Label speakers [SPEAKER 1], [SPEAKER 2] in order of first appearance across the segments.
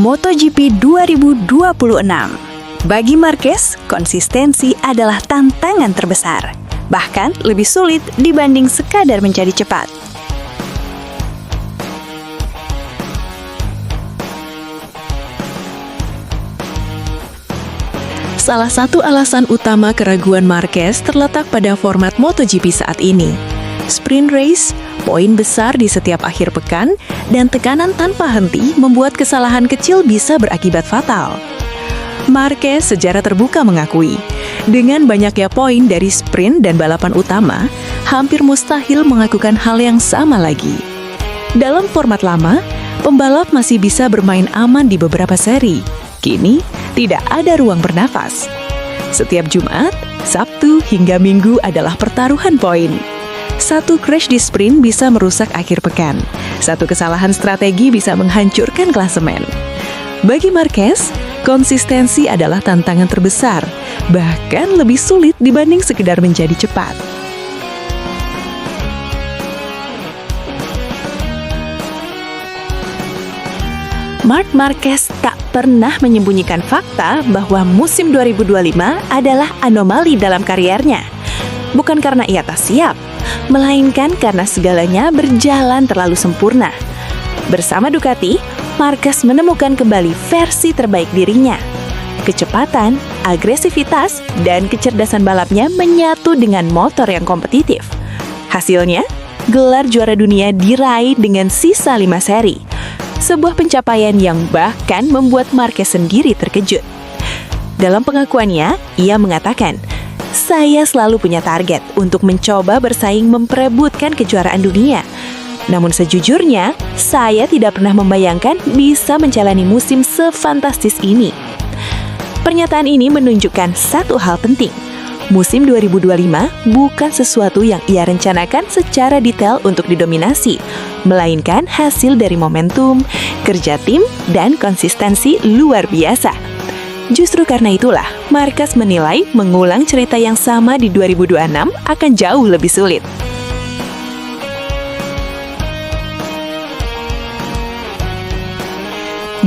[SPEAKER 1] MotoGP 2026. Bagi Marquez, konsistensi adalah tantangan terbesar, bahkan lebih sulit dibanding sekadar mencari cepat. Salah satu alasan utama keraguan Marquez terletak pada format MotoGP saat ini. Sprint race, poin besar di setiap akhir pekan, dan tekanan tanpa henti membuat kesalahan kecil bisa berakibat fatal. Marquez secara terbuka mengakui, dengan banyaknya poin dari sprint dan balapan utama, hampir mustahil melakukan hal yang sama lagi. Dalam format lama, pembalap masih bisa bermain aman di beberapa seri. Kini, tidak ada ruang bernafas. Setiap Jumat, Sabtu, hingga Minggu adalah pertaruhan poin. Satu crash di sprint bisa merusak akhir pekan. Satu kesalahan strategi bisa menghancurkan klasemen. Bagi Marquez, konsistensi adalah tantangan terbesar, bahkan lebih sulit dibanding sekedar menjadi cepat. Marc Marquez tak pernah menyembunyikan fakta bahwa musim 2025 adalah anomali dalam kariernya. Bukan karena ia tak siap, melainkan karena segalanya berjalan terlalu sempurna. Bersama Ducati, Marquez menemukan kembali versi terbaik dirinya. Kecepatan, agresivitas, dan kecerdasan balapnya menyatu dengan motor yang kompetitif. Hasilnya, gelar juara dunia diraih dengan sisa 5 seri. Sebuah pencapaian yang bahkan membuat Marquez sendiri terkejut. Dalam pengakuannya, ia mengatakan, "Saya selalu punya target untuk mencoba bersaing memperebutkan kejuaraan dunia. Namun sejujurnya, saya tidak pernah membayangkan bisa menjalani musim sefantastis ini." Pernyataan ini menunjukkan satu hal penting. Musim 2025 bukan sesuatu yang ia rencanakan secara detail untuk didominasi, melainkan hasil dari momentum, kerja tim, dan konsistensi luar biasa. Justru karena itulah, Marquez menilai mengulang cerita yang sama di 2026 akan jauh lebih sulit.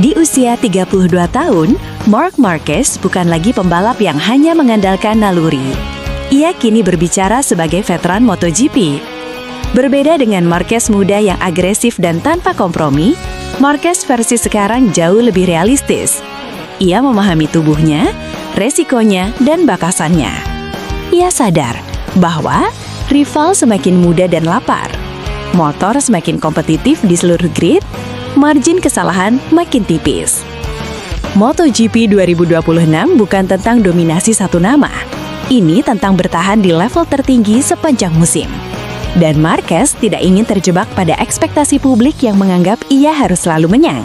[SPEAKER 1] Di usia 32 tahun, Marc Marquez bukan lagi pembalap yang hanya mengandalkan naluri. Ia kini berbicara sebagai veteran MotoGP. Berbeda dengan Marquez muda yang agresif dan tanpa kompromi, Marquez versi sekarang jauh lebih realistis. Ia memahami tubuhnya, resikonya, dan bakasannya. Ia sadar bahwa rival semakin muda dan lapar, motor semakin kompetitif di seluruh grid, margin kesalahan makin tipis. MotoGP 2026 bukan tentang dominasi satu nama. Ini tentang bertahan di level tertinggi sepanjang musim. Dan Marquez tidak ingin terjebak pada ekspektasi publik yang menganggap ia harus selalu menang.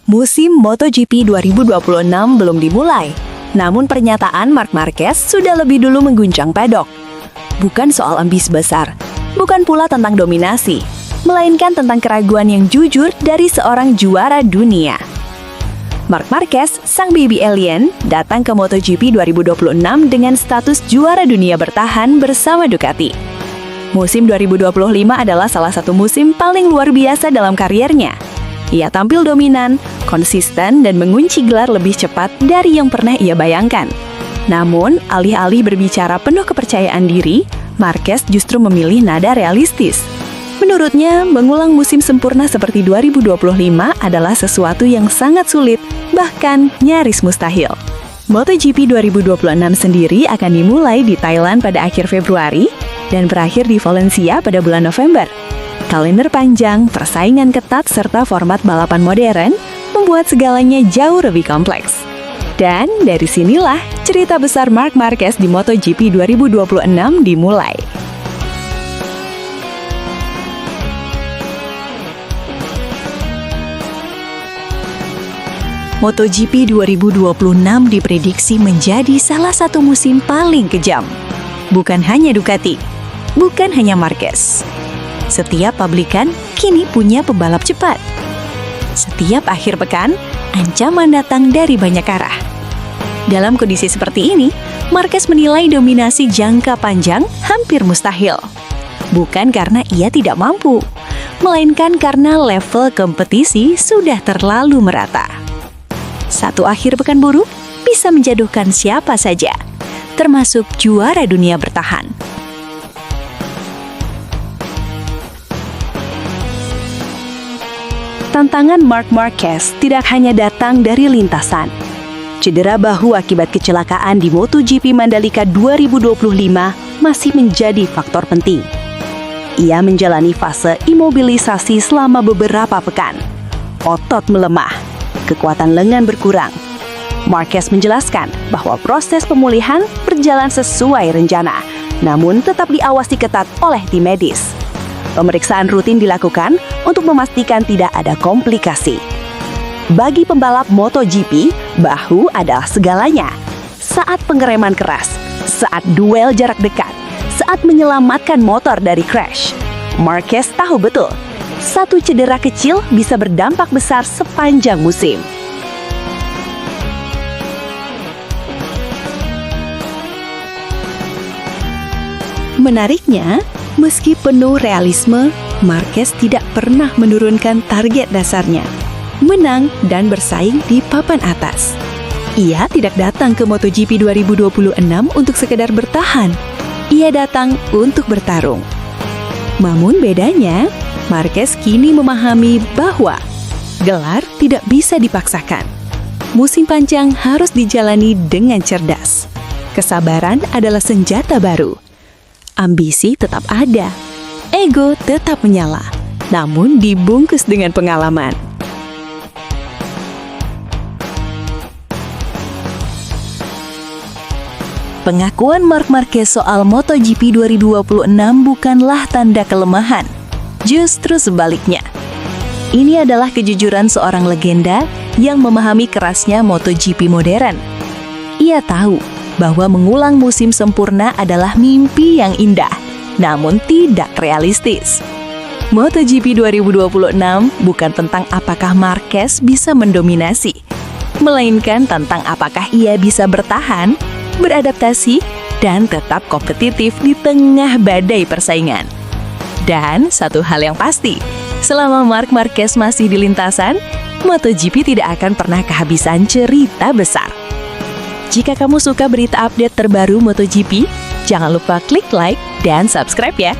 [SPEAKER 1] Musim MotoGP 2026 belum dimulai, namun pernyataan Marc Marquez sudah lebih dulu mengguncang paddock. Bukan soal ambisi besar, bukan pula tentang dominasi, melainkan tentang keraguan yang jujur dari seorang juara dunia. Marc Marquez, sang baby alien, datang ke MotoGP 2026 dengan status juara dunia bertahan bersama Ducati. Musim 2025 adalah salah satu musim paling luar biasa dalam kariernya. Ia tampil dominan, konsisten, dan mengunci gelar lebih cepat dari yang pernah ia bayangkan. Namun, alih-alih berbicara penuh kepercayaan diri, Marquez justru memilih nada realistis. Menurutnya, mengulang musim sempurna seperti 2025 adalah sesuatu yang sangat sulit, bahkan nyaris mustahil. MotoGP 2026 sendiri akan dimulai di Thailand pada akhir Februari dan berakhir di Valencia pada bulan November. Kalender panjang, persaingan ketat, serta format balapan modern membuat segalanya jauh lebih kompleks. Dan dari sinilah cerita besar Marc Marquez di MotoGP 2026 dimulai. MotoGP 2026 diprediksi menjadi salah satu musim paling kejam. Bukan hanya Ducati, bukan hanya Marquez. Setiap pabrikan kini punya pembalap cepat. Setiap akhir pekan, ancaman datang dari banyak arah. Dalam kondisi seperti ini, Marquez menilai dominasi jangka panjang hampir mustahil. bukan karena ia tidak mampu, melainkan karena level kompetisi sudah terlalu merata. Satu akhir pekan buruk bisa menjatuhkan siapa saja, termasuk juara dunia bertahan. Tantangan Marc Marquez tidak hanya datang dari lintasan. Cedera bahu akibat kecelakaan di MotoGP Mandalika 2025 masih menjadi faktor penting. Ia menjalani fase imobilisasi selama beberapa pekan. Otot melemah, kekuatan lengan berkurang. Marquez menjelaskan bahwa proses pemulihan berjalan sesuai rencana, namun tetap diawasi ketat oleh tim medis. Pemeriksaan rutin dilakukan untuk memastikan tidak ada komplikasi. Bagi pembalap MotoGP, bahu adalah segalanya. Saat pengereman keras, saat duel jarak dekat, saat menyelamatkan motor dari crash, Marquez tahu betul, satu cedera kecil bisa berdampak besar sepanjang musim. Menariknya, meski penuh realisme, Marquez tidak pernah menurunkan target dasarnya, menang dan bersaing di papan atas. Ia tidak datang ke MotoGP 2026 untuk sekedar bertahan. Ia datang untuk bertarung. Namun bedanya, Marquez kini memahami bahwa gelar tidak bisa dipaksakan. Musim panjang harus dijalani dengan cerdas. Kesabaran adalah senjata baru. Ambisi tetap ada, ego tetap menyala, namun dibungkus dengan pengalaman. Pengakuan Marc Marquez soal MotoGP 2026 bukanlah tanda kelemahan, justru sebaliknya. Ini adalah kejujuran seorang legenda yang memahami kerasnya MotoGP modern. Ia tahu bahwa mengulang musim sempurna adalah mimpi yang indah, namun tidak realistis. MotoGP 2026 bukan tentang apakah Marquez bisa mendominasi, melainkan tentang apakah ia bisa bertahan, beradaptasi, dan tetap kompetitif di tengah badai persaingan. Dan satu hal yang pasti, selama Marc Marquez masih di lintasan, MotoGP tidak akan pernah kehabisan cerita besar. Jika kamu suka berita update terbaru MotoGP, jangan lupa klik like dan subscribe ya.